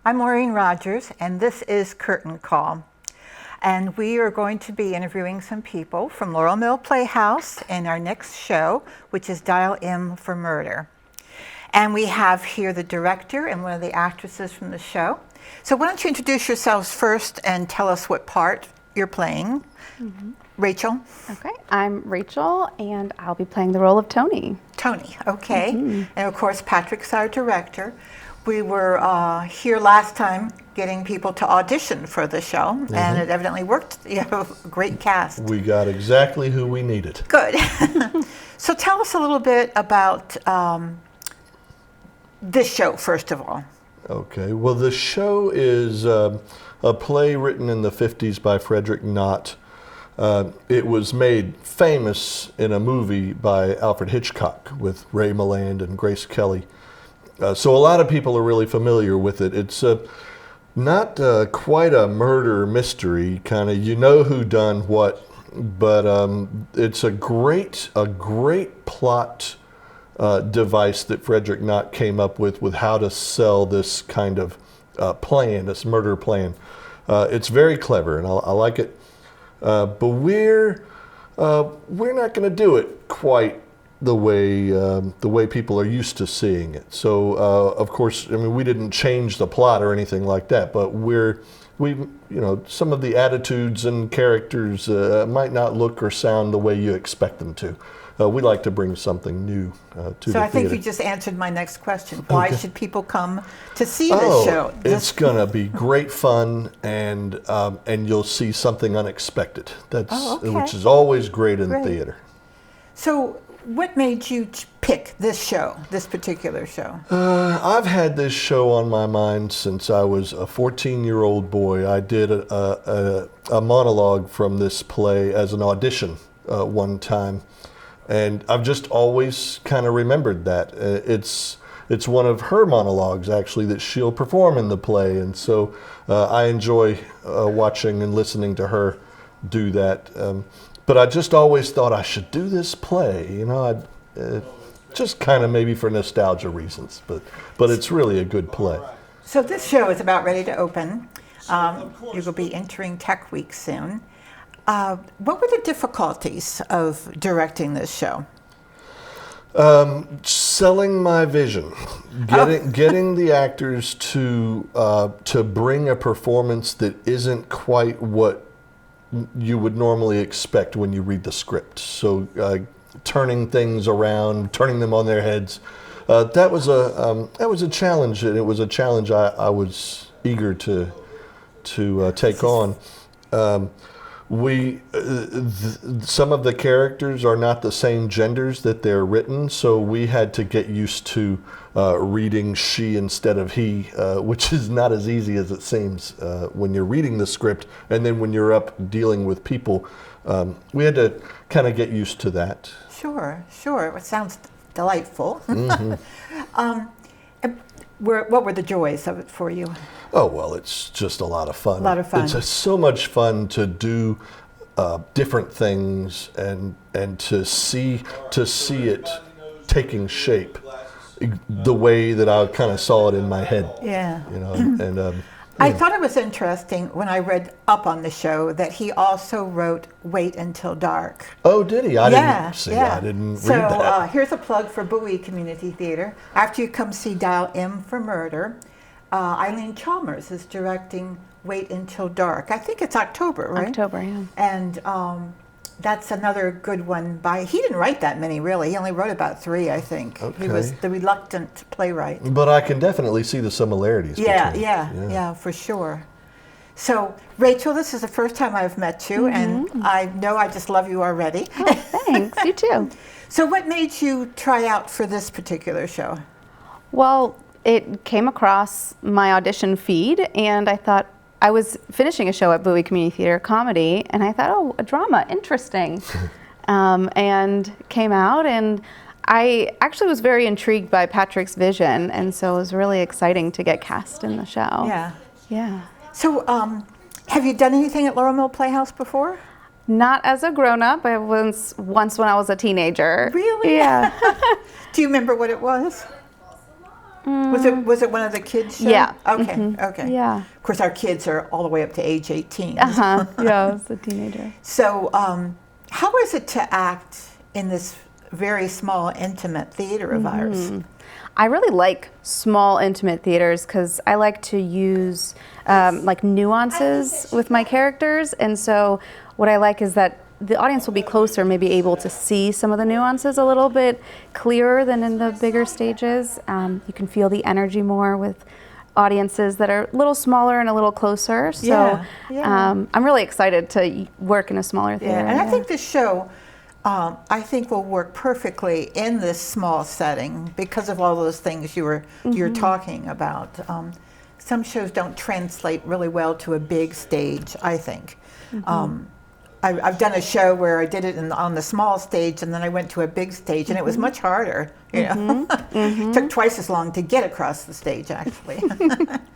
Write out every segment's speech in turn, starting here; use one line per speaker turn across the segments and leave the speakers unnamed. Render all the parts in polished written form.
I'm Maureen Rogers, and this is Curtain Call. And we are going to be interviewing some people from Laurel Mill Playhouse in our next show, which is Dial M for Murder. And we have here the director and one of the actresses from the show. So why don't you introduce yourselves first and tell us what part you're playing. Rachel?
Okay, I'm Rachel, and I'll be playing the role of Tony.
Tony, okay. And of course, Patrick's our director. We were here last time getting people to audition for the show, and it evidently worked. You have a great cast.
We got exactly who we needed.
Good. So tell us a little bit about this show, first of all.
Okay, well, the show is a play written in the 50s by Frederick Knott. It was made famous in a movie by Alfred Hitchcock with Ray Milland and Grace Kelly. So a lot of people are really familiar with it. It's not quite a murder mystery, kind of you know who done what, but it's a great plot device that Frederick Knott came up with how to sell this kind of plan, this murder plan. It's very clever, and I like it. But we're not going to do it quite the way people are used to seeing it. So of course, I mean, we didn't change the plot or anything like that, but some of the attitudes and characters might not look or sound the way you expect them to. We like to bring something new to the theater.
So I think you just answered my next question. Why should people come to see this show?
It's going to be great fun, and you'll see something unexpected. Which is always great in theater.
So what made you pick this show, this particular show?
I've had this show on my mind since I was a 14-year-old boy. I did a monologue from this play as an audition one time. And I've just always kind of remembered that. It's one of her monologues, actually, that she'll perform in the play. And so I enjoy watching and listening to her do that. But I just always thought I should do this play, just kind of maybe for nostalgia reasons. But it's really a good play.
So this show is about ready to open. You will be entering Tech Week soon. What were the difficulties of directing this show?
Selling my vision, getting the actors to bring a performance that isn't quite what you would normally expect when you read the script. So turning things around, turning them on their heads, that was a challenge, and it was a challenge I was eager to take on. Some of the characters are not the same genders that they're written, so we had to get used to reading she instead of he, which is not as easy as it seems when you're reading the script, and then when you're up dealing with people. We had to kind of get used to that. Sure.
It sounds delightful. What were the joys of it for you?
Oh, well, it's just a lot of fun.
A lot of fun.
It's so much fun to do different things and to see it taking shape the way that I kind of saw it in my head.
Yeah.
I
thought it was interesting when I read up on the show that he also wrote Wait Until Dark.
Oh, did he? I didn't read that.
So here's a plug for Bowie Community Theater. After you come see Dial M for Murder, Eileen Chalmers is directing Wait Until Dark. I think it's October, right?
October, yeah.
And that's another good one he didn't write that many, really. He only wrote about 3, I think.
Okay.
He was the reluctant playwright.
But I can definitely see the similarities.
Yeah, for sure. So, Rachel, this is the first time I've met you, and I know I just love you already.
Oh, thanks. You too.
So what made you try out for this particular show?
Well, it came across my audition feed, and I thought, I was finishing a show at Bowie Community Theater, comedy, and I thought, oh, a drama, interesting. And came out, and I actually was very intrigued by Patrick's vision, and so it was really exciting to get cast in the show. Yeah.
So have you done anything at Laurel Mill Playhouse before?
Not as a grown-up. I was once when I was a teenager.
Really?
Yeah.
Do you remember what it was? Was it one of the kids' shows?
Yeah.
Okay, okay.
Yeah.
Of course, our kids are all the way up to age 18.
Yeah, I was a teenager.
So, how is it to act in this very small, intimate theater of ours?
I really like small, intimate theaters because I like to use like nuances with my characters, and so what I like is that the audience will be closer, maybe able to see some of the nuances a little bit clearer than in the bigger stages. You can feel the energy more with audiences that are a little smaller and a little closer. So I'm really excited to work in a smaller theater.
Yeah, and I think this show, I think will work perfectly in this small setting because of all those things you're talking about. Some shows don't translate really well to a big stage, I think. I've done a show where I did it on the small stage, and then I went to a big stage, and it was much harder. You know, took twice as long to get across the stage, actually.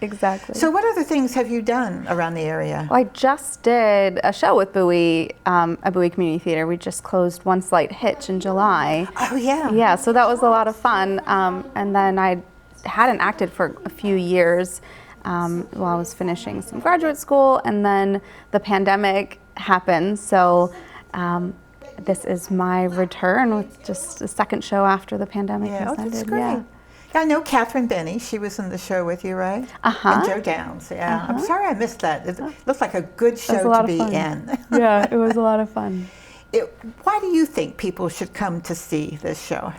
Exactly.
So, what other things have you done around the area?
Well, I just did a show with Bowie at Bowie Community Theater. We just closed One Slight Hitch in July.
Oh yeah.
Yeah, so that was a lot of fun. And then I hadn't acted for a few years while I was finishing some graduate school, and then the pandemic happened. So this is my return with just a second show after the pandemic has ended.
That's great.
Yeah.
Yeah, I know Catherine Benny. She was in the show with you, right? And Joe Downs. Yeah. I'm sorry I missed that. It looked like a good show to be in.
Yeah, it was a lot of fun.
Why do you think people should come to see this show?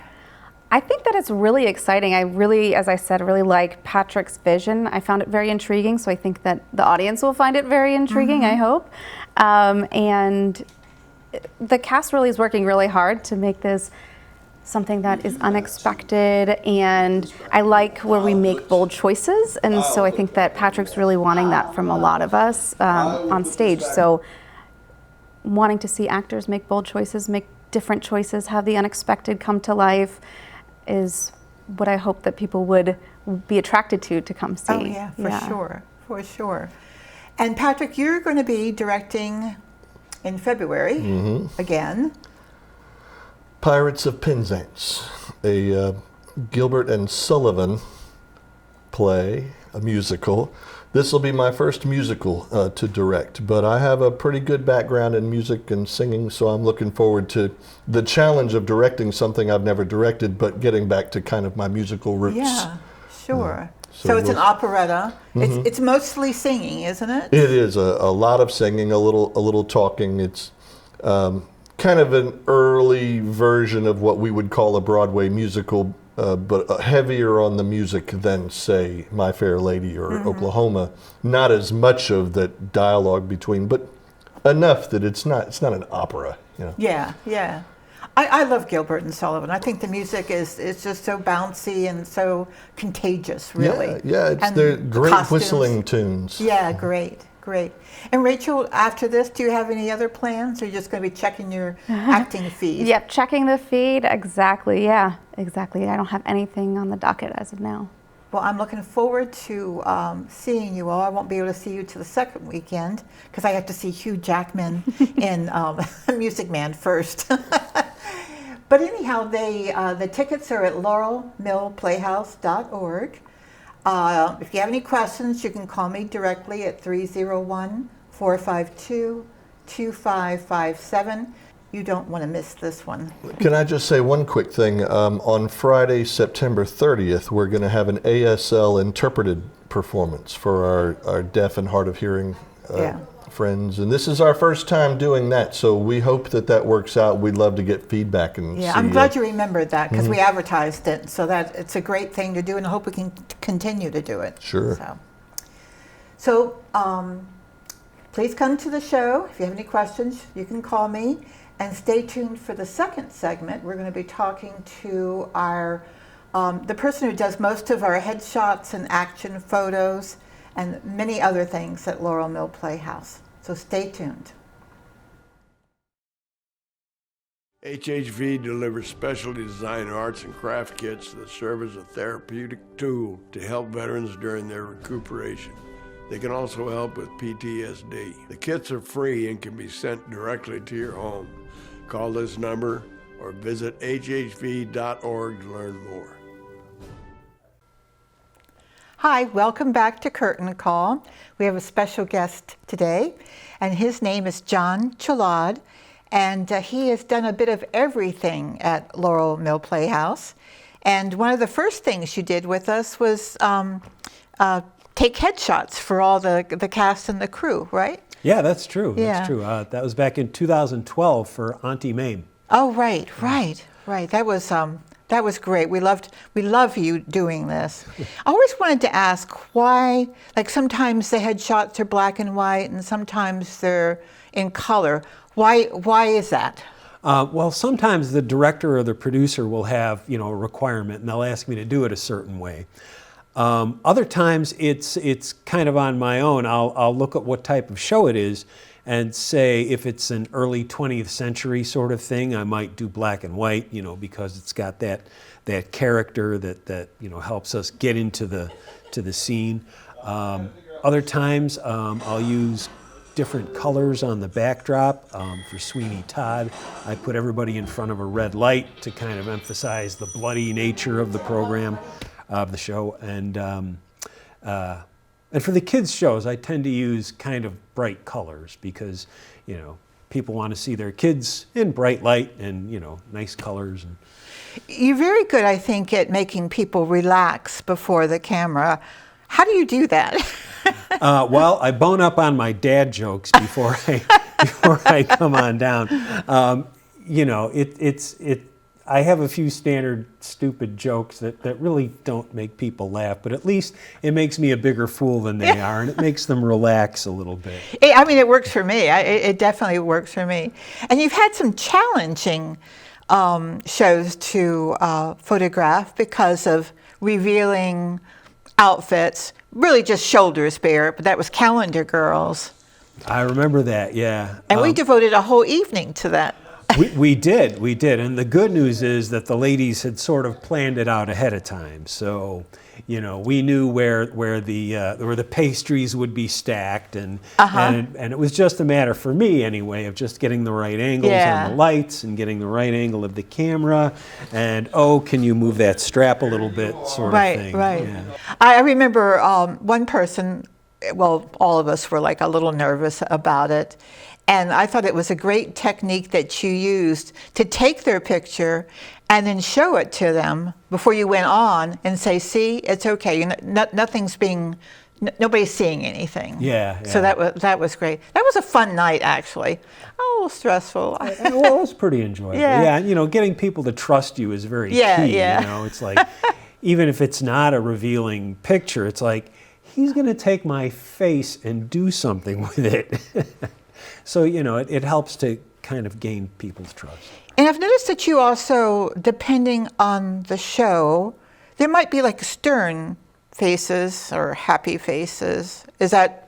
I think that it's really exciting. I really, as I said, really like Patrick's vision. I found it very intriguing, so I think that the audience will find it very intriguing, I hope. And the cast really is working really hard to make this something that is unexpected, and I like where we make bold choices, and so I think that Patrick's really wanting that from a lot of us on stage. So wanting to see actors make bold choices, make different choices, have the unexpected come to life is what I hope that people would be attracted to come see.
Oh yeah, for sure. And Patrick, you're going to be directing in February again.
Pirates of Penzance, a Gilbert and Sullivan play, a musical. This will be my first musical to direct, but I have a pretty good background in music and singing, so I'm looking forward to the challenge of directing something I've never directed, but getting back to kind of my musical roots.
Yeah, sure. So it's an operetta. It's mostly singing, isn't it?
It is a lot of singing, a little talking. It's kind of an early version of what we would call a Broadway musical, but heavier on the music than, say, My Fair Lady or Oklahoma. Not as much of that dialogue between, but enough that it's not an opera. You know?
Yeah, yeah. I love Gilbert and Sullivan. I think the music is just so bouncy and so contagious, really.
Yeah, they're great
costumes.
Whistling tunes.
Yeah, great. And Rachel, after this, do you have any other plans, or are you just going to be checking your acting feed?
Yep, checking the feed, exactly, yeah, exactly. I don't have anything on the docket as of now.
Well, I'm looking forward to seeing you all. I won't be able to see you till the second weekend because I have to see Hugh Jackman in Music Man first. But anyhow, the tickets are at laurelmillplayhouse.org. If you have any questions, you can call me directly at 301-452-2557. You don't want to miss this one.
Can I just say one quick thing? On Friday, September 30th, we're going to have an ASL interpreted performance for our deaf and hard of hearing friends. And this is our first time doing that, so we hope that works out. We'd love to get feedback and see.
I'm glad you remembered that because we advertised it, so that it's a great thing to do, and I hope we can continue to do it.
Sure.
So please come to the show. If you have any questions, you can call me. And stay tuned for the second segment. We're going to be talking to the person who does most of our headshots and action photos and many other things at Laurel Mill Playhouse. So stay tuned.
HHV delivers specialty design arts and craft kits that serve as a therapeutic tool to help veterans during their recuperation. They can also help with PTSD. The kits are free and can be sent directly to your home. Call this number or visit hhv.org to learn more.
Hi, welcome back to Curtain Call. We have a special guest today, and his name is John Chalad, and he has done a bit of everything at Laurel Mill Playhouse. And one of the first things you did with us was take headshots for all the cast and the crew, right?
Yeah, that's true.
Yeah.
That's true. That was back in 2012 for Auntie Mame.
Oh, right. That was great. We love you doing this. I always wanted to ask why, like sometimes the headshots are black and white and sometimes they're in color. Why is that?
Well, sometimes the director or the producer will have, a requirement, and they'll ask me to do it a certain way. Other times, it's kind of on my own. I'll look at what type of show it is, and say if it's an early 20th century sort of thing, I might do black and white, because it's got that character that helps us get into the scene. Other times, I'll use different colors on the backdrop. For Sweeney Todd, I put everybody in front of a red light to kind of emphasize the bloody nature of the program, of the show. And for the kids' shows, I tend to use kind of bright colors because, people want to see their kids in bright light and, nice colors. And
you're very good, I think, at making people relax before the camera. How do you do that?
Well, I bone up on my dad jokes before I come on down. I have a few standard stupid jokes that really don't make people laugh, but at least it makes me a bigger fool than they are, and it makes them relax a little bit.
I mean, it works for me. It definitely works for me. And you've had some challenging shows to photograph because of revealing outfits, really just shoulders bare, but that was Calendar Girls.
I remember that, yeah.
And we devoted a whole evening to that.
We did. And the good news is that the ladies had sort of planned it out ahead of time. So, we knew where the pastries would be stacked, and it was just a matter for me anyway of just getting the right angles on the lights and getting the right angle of the camera, and can you move that strap a little bit, sort of thing.
Right.
Yeah.
I remember one person. Well, all of us were like a little nervous about it. And I thought it was a great technique that you used to take their picture and then show it to them before you went on and say, see, it's okay. Nobody's seeing anything.
Yeah.
So that was great. That was a fun night, actually. A little stressful.
Well, it was pretty enjoyable. Yeah, getting people to trust you is very key.
Yeah.
It's like, even if it's not a revealing picture, it's like, he's going to take my face and do something with it. So, it helps to kind of gain people's trust.
And I've noticed that you also, depending on the show, there might be like stern faces or happy faces. Is that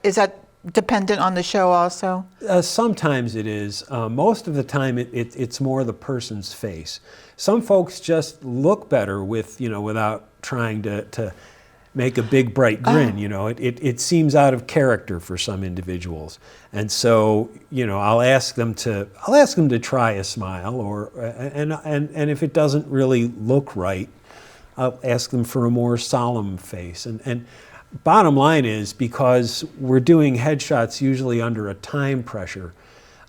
dependent on the show also?
Sometimes it is. Most of the time it's more the person's face. Some folks just look better without trying to make a big bright grin. It seems out of character for some individuals, and so I'll ask them to try a smile, and if it doesn't really look right, I'll ask them for a more solemn face. And bottom line is, because we're doing headshots usually under a time pressure,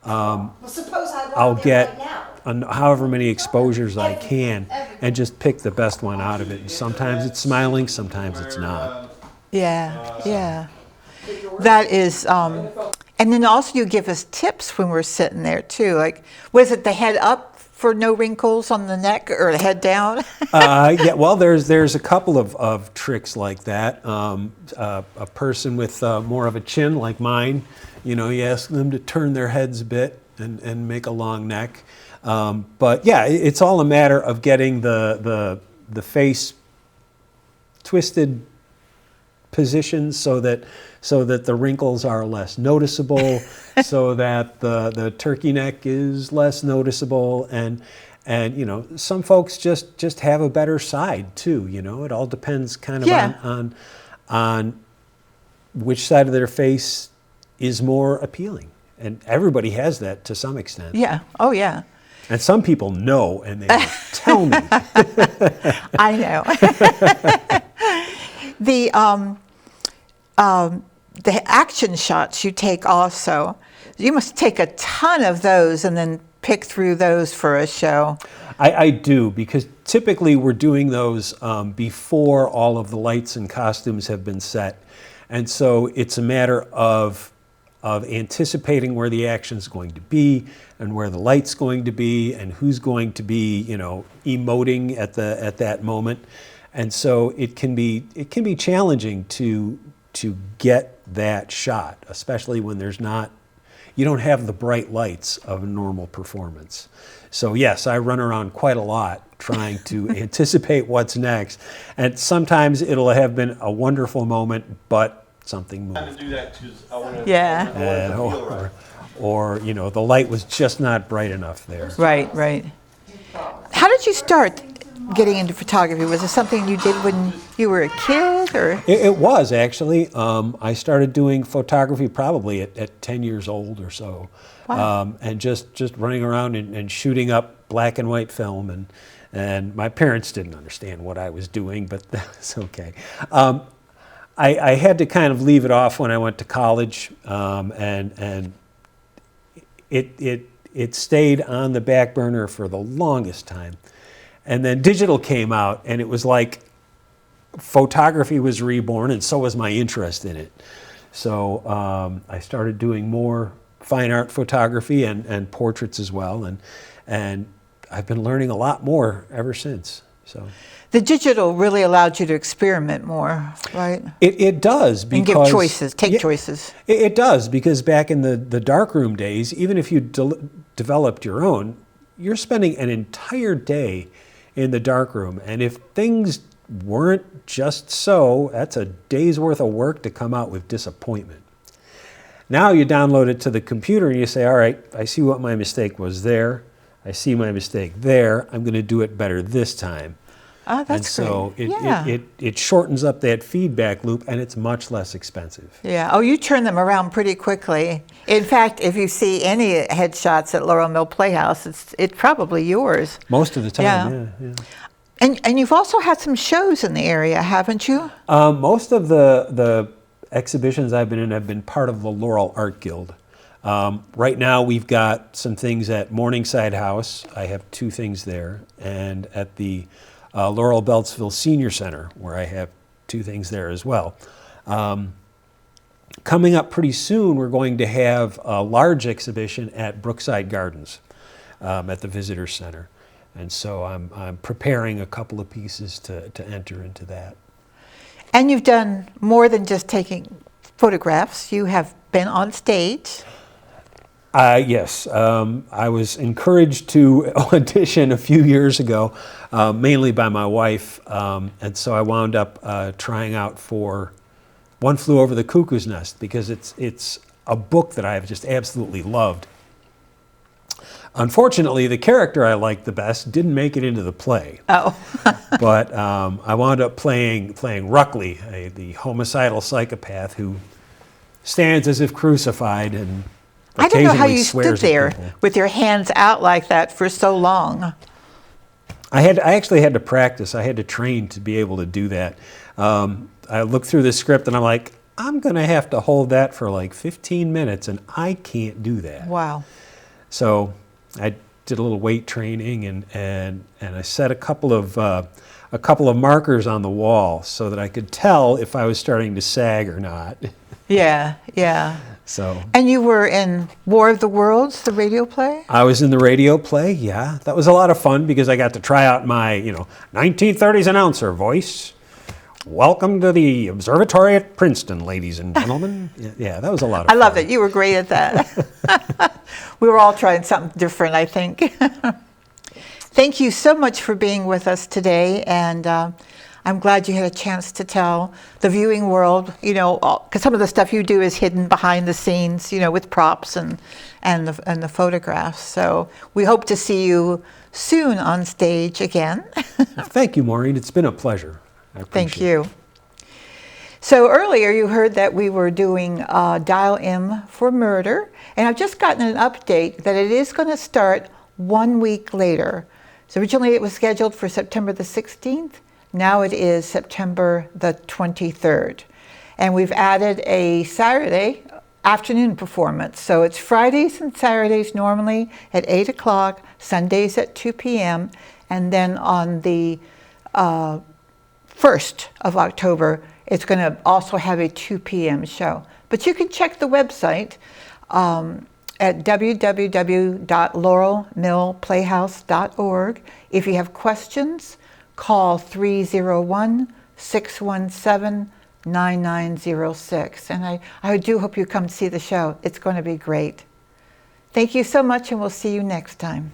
I'll get however many exposures I can and just pick the best one out of it. And sometimes it's smiling, sometimes it's not.
Yeah. That is, and then also you give us tips when we're sitting there too. Like, was it the head up for no wrinkles on the neck or the head down?
Yeah, well, there's a couple of tricks like that. A person with more of a chin like mine, you ask them to turn their heads a bit and make a long neck. But yeah, it's all a matter of getting the face twisted positioned so that the wrinkles are less noticeable, so that the turkey neck is less noticeable, and some folks just have a better side too. It all depends kind of on which side of their face is more appealing, and everybody has that to some extent.
Yeah. Oh yeah.
And some people know, and they tell me.
I know. The action shots you take also, you must take a ton of those and then pick through those for a show.
I do, because typically we're doing those before all of the lights and costumes have been set. And so it's a matter of anticipating where the action's going to be and where the light's going to be and who's going to be, emoting at that moment. And so it can be challenging to get that shot, especially when you don't have the bright lights of a normal performance. So yes, I run around quite a lot trying to anticipate what's next. And sometimes it'll have been a wonderful moment, but something moved.
Yeah.
Or the light was just not bright enough there.
Right. How did you start getting into photography? Was it something you did when you were a kid, or?
It was, actually. I started doing photography probably at 10 years old or so.
Wow.
And just running around and shooting up black and white film. And my parents didn't understand what I was doing, but that's okay. I had to kind of leave it off when I went to college, and it stayed on the back burner for the longest time. And then digital came out, and it was like photography was reborn, and so was my interest in it. So I started doing more fine art photography and portraits as well, and I've been learning a lot more ever since. So
the digital really allowed you to experiment more, right?
It does, because
and give choices, take choices.
It does, because back in the darkroom days, even if you developed your own, you're spending an entire day in the darkroom, and if things weren't just so, that's a day's worth of work to come out with disappointment. Now you download it to the computer and you say, all right, I see what my mistake was there. I see my mistake there. I'm going to do it better this time.
Oh, that's
great. And so it shortens up that feedback loop, and it's much less expensive.
Yeah. Oh, you turn them around pretty quickly. In fact, if you see any headshots at Laurel Mill Playhouse, it's probably yours.
Most of the time, yeah.
And you've also had some shows in the area, haven't you?
Most of the exhibitions I've been in have been part of the Laurel Art Guild. Right now we've got some things at Morningside House. I have 2 things there, and at the Laurel Beltsville Senior Center, where I have 2 things there as well. Coming up pretty soon, we're going to have a large exhibition at Brookside Gardens at the Visitor Center. And so I'm preparing a couple of pieces to enter into that.
And you've done more than just taking photographs. You have been on stage.
Yes. I was encouraged to audition a few years ago, mainly by my wife. And so I wound up trying out for One Flew Over the Cuckoo's Nest, because it's a book that I've just absolutely loved. Unfortunately, the character I liked the best didn't make it into the play.
Oh.
But I wound up playing Ruckley, the homicidal psychopath who stands as if crucified and
I don't know how you
stood
stood there with your hands out like that for so long.
I actually had to practice. I had to train to be able to do that. I looked through the script and I'm like, I'm going to have to hold that for like 15 minutes, and I can't do that.
Wow.
So I did a little weight training, and I set a couple of markers on the wall so that I could tell if I was starting to sag or not.
Yeah.
So.
And you were in War of the Worlds, the radio play?
I was in the radio play, yeah. That was a lot of fun because I got to try out my, 1930s announcer voice. Welcome to the observatory at Princeton, ladies and gentlemen. Yeah, that was a lot of fun.
I love it. You were great at that. We were all trying something different, I think. Thank you so much for being with us today, and I'm glad you had a chance to tell the viewing world, because some of the stuff you do is hidden behind the scenes, with props and the photographs. So we hope to see you soon on stage again.
Thank you, Maureen. It's been a pleasure.
Thank you. So earlier you heard that we were doing Dial M for Murder, and I've just gotten an update that it is going to start 1 week later. So originally it was scheduled for September the 16th. Now it is September the 23rd. And we've added a Saturday afternoon performance. So it's Fridays and Saturdays normally at 8 o'clock, Sundays at 2 p.m. And then on the 1st of October, it's going to also have a 2 p.m. show. But you can check the website at www.laurelmillplayhouse.org. If you have questions, call 301-617-9906. And I do hope you come see the show. It's going to be great. Thank you so much, and we'll see you next time.